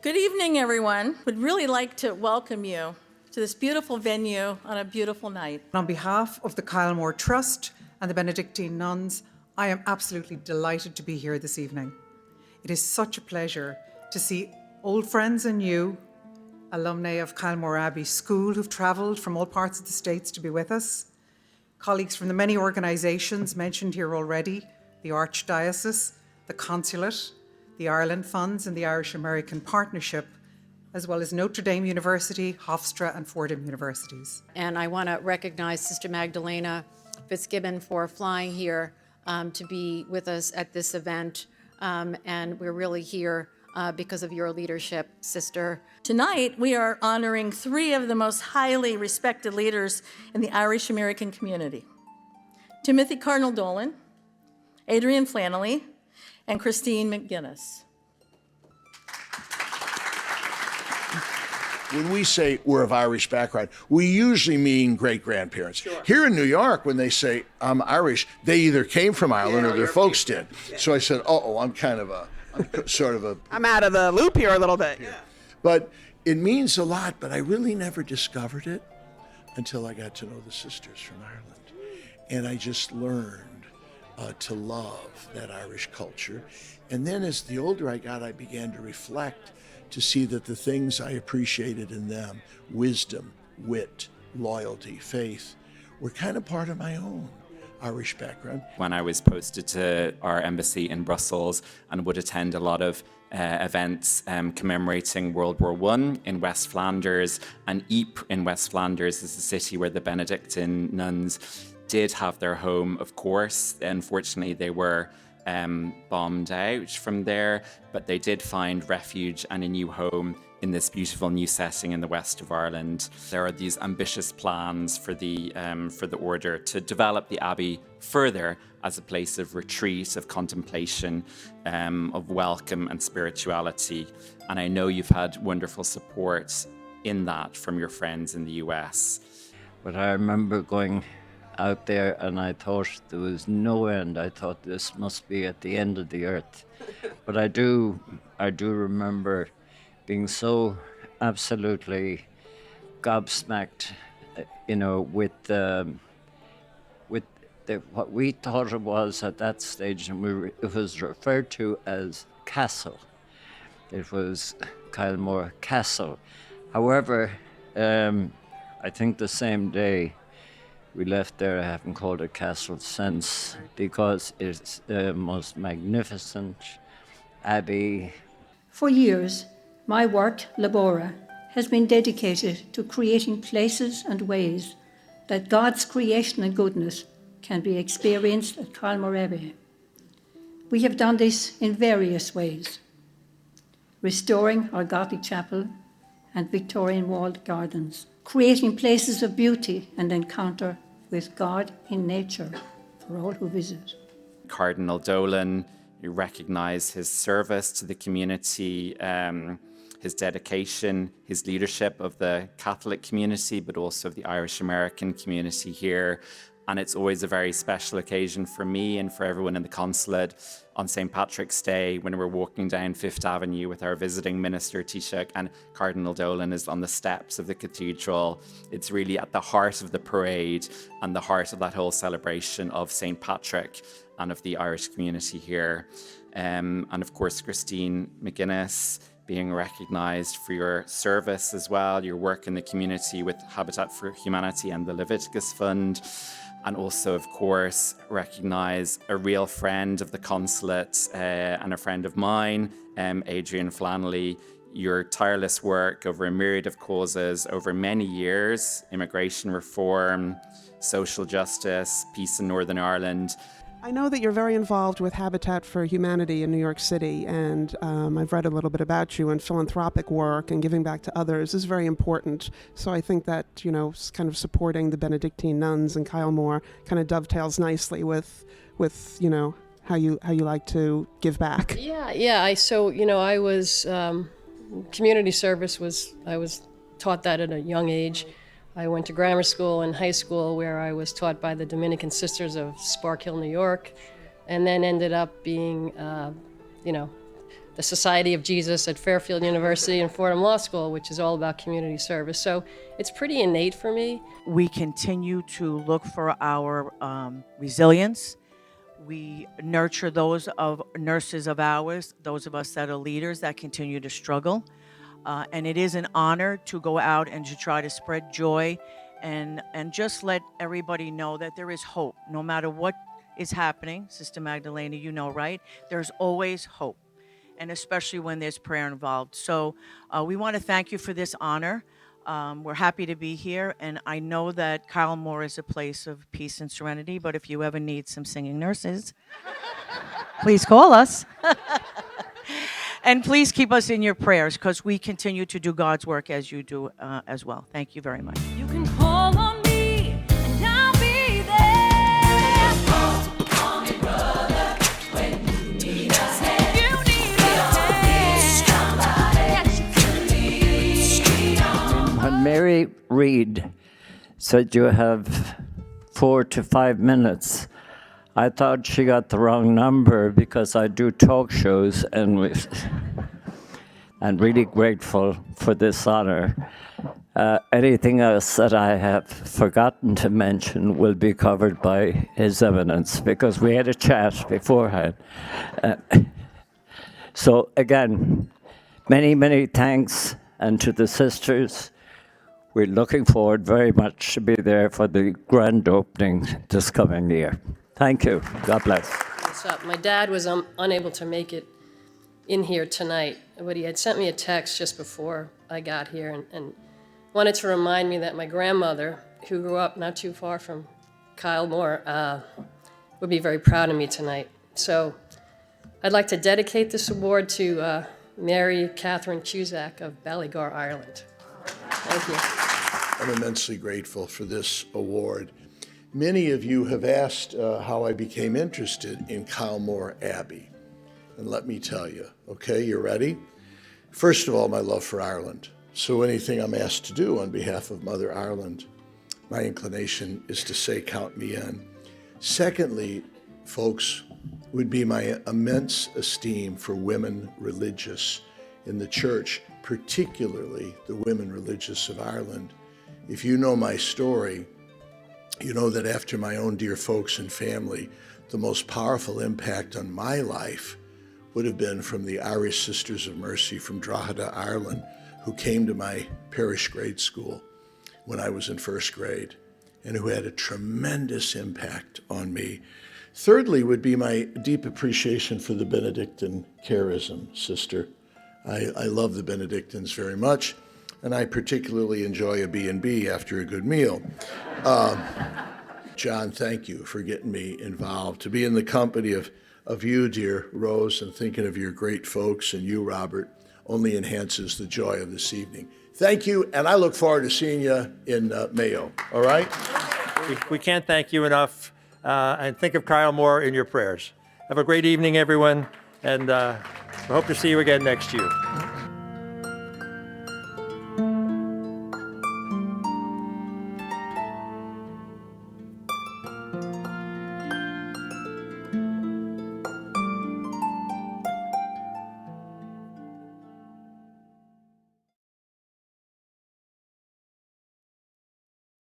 Good evening, everyone. Would really like to welcome you to this beautiful venue on a beautiful night. On behalf of the Kylemore Trust and the Benedictine nuns, I am absolutely delighted to be here this evening. It is such a pleasure to see old friends and new, alumni of Kylemore Abbey School who've travelled from all parts of the States to be with us, colleagues from the many organisations mentioned here already, the Archdiocese, the Consulate, the Ireland Funds and the Irish American Partnership, as well as Notre Dame University, Hofstra and Fordham Universities. And I want to recognize Sister Magdalena Fitzgibbon for flying here to be with us at this event. And we're really here because of your leadership, Sister. Tonight, we are honoring three of the most highly respected leaders in the Irish American community: Timothy Cardinal Dolan, Adrian Flannelly, and Christine McGuinness. When we say we're of Irish background, we usually mean great-grandparents. Sure. Here in New York, when they say I'm Irish, they either came from Ireland or their folks did. Yeah. So I said, I'm I'm out of the loop here a little bit. Yeah. But it means a lot, but I really never discovered it until I got to know the sisters from Ireland. And I just learned to love that Irish culture. And then as the older I got, I began to reflect to see that the things I appreciated in them, wisdom, wit, loyalty, faith, were kind of part of my own Irish background. When I was posted to our embassy in Brussels and would attend a lot of events commemorating World War I in West Flanders, and Ypres in West Flanders is the city where the Benedictine nuns did have their home, of course. Unfortunately, they were bombed out from there, but they did find refuge and a new home in this beautiful new setting in the west of Ireland. There are these ambitious plans for the order to develop the abbey further as a place of retreat, of contemplation, of welcome and spirituality. And I know you've had wonderful support in that from your friends in the US. But I remember going out there and I thought there was no end. I thought this must be at the end of the earth. But I do remember being so absolutely gobsmacked, with what we thought it was at that stage, and it was referred to as castle. It was Kylemore Castle. However, I think the same day we left there, I haven't called it castle since, because it's the most magnificent abbey. For years, my work, Labora, has been dedicated to creating places and ways that God's creation and goodness can be experienced at Kylemore Abbey. We have done this in various ways: restoring our Gothic chapel and Victorian walled gardens, creating places of beauty and encounter with God in nature for all who visit. Cardinal Dolan, you recognize his service to the community, his dedication, his leadership of the Catholic community, but also of the Irish American community here. And it's always a very special occasion for me and for everyone in the consulate on St. Patrick's Day when we're walking down Fifth Avenue with our visiting minister, Taoiseach, and Cardinal Dolan is on the steps of the cathedral. It's really at the heart of the parade and the heart of that whole celebration of St. Patrick and of the Irish community here. And of course, Christine McGuinness, being recognised for your service as well, your work in the community with Habitat for Humanity and the Leviticus Fund. And also, of course, recognise a real friend of the consulate and a friend of mine, Adrian Flannelly. Your tireless work over a myriad of causes over many years: immigration reform, social justice, peace in Northern Ireland. I know that you're very involved with Habitat for Humanity in New York City, and I've read a little bit about you, and philanthropic work and giving back to others is very important. So I think that, kind of supporting the Benedictine nuns in Kylemore kind of dovetails nicely with how you like to give back. Yeah. I was community service I was taught that at a young age. I went to grammar school and high school where I was taught by the Dominican Sisters of Spark Hill, New York, and then ended up being, the Society of Jesus at Fairfield University and Fordham Law School, which is all about community service. So it's pretty innate for me. We continue to look for our resilience. We nurture those of nurses of ours, those of us that are leaders that continue to struggle. And it is an honor to go out and to try to spread joy and just let everybody know that there is hope. No matter what is happening, Sister Magdalena, you know, right? There's always hope, and especially when there's prayer involved. So we want to thank you for this honor. We're happy to be here, and I know that Kylemore is a place of peace and serenity, but if you ever need some singing nurses, please call us. And please keep us in your prayers, because we continue to do God's work as you do as well. Thank you very much. You can call on me and I'll be there. Call me brother when you need a hand. You need a hand. When Mary Reed said you have 4 to 5 minutes, I thought she got the wrong number because I do talk shows, and I'm really grateful for this honor. Anything else that I have forgotten to mention will be covered by His Eminence, because we had a chat beforehand. So again, many, many thanks, and to the sisters, we're looking forward very much to be there for the grand opening this coming year. Thank you. God bless. What's up? My dad was unable to make it in here tonight, but he had sent me a text just before I got here and wanted to remind me that my grandmother, who grew up not too far from Kylemore, would be very proud of me tonight. So I'd like to dedicate this award to Mary Catherine Cusack of Ballygar, Ireland. Thank you. I'm immensely grateful for this award. Many of you have asked how I became interested in Kylemore Abbey. And let me tell you, okay, you ready? First of all, my love for Ireland. So anything I'm asked to do on behalf of Mother Ireland, my inclination is to say, count me in. Secondly, folks, would be my immense esteem for women religious in the church, particularly the women religious of Ireland. If you know my story, you know that after my own dear folks and family, the most powerful impact on my life would have been from the Irish Sisters of Mercy from Drogheda, Ireland, who came to my parish grade school when I was in first grade, and who had a tremendous impact on me. Thirdly would be my deep appreciation for the Benedictine charism, sister. I love the Benedictines very much, and I particularly enjoy a B&B after a good meal. John, thank you for getting me involved. To be in the company of you, dear Rose, and thinking of your great folks, and you, Robert, only enhances the joy of this evening. Thank you, and I look forward to seeing you in Mayo, all right? We can't thank you enough, and think of Kylemore in your prayers. Have a great evening, everyone, and we hope to see you again next year.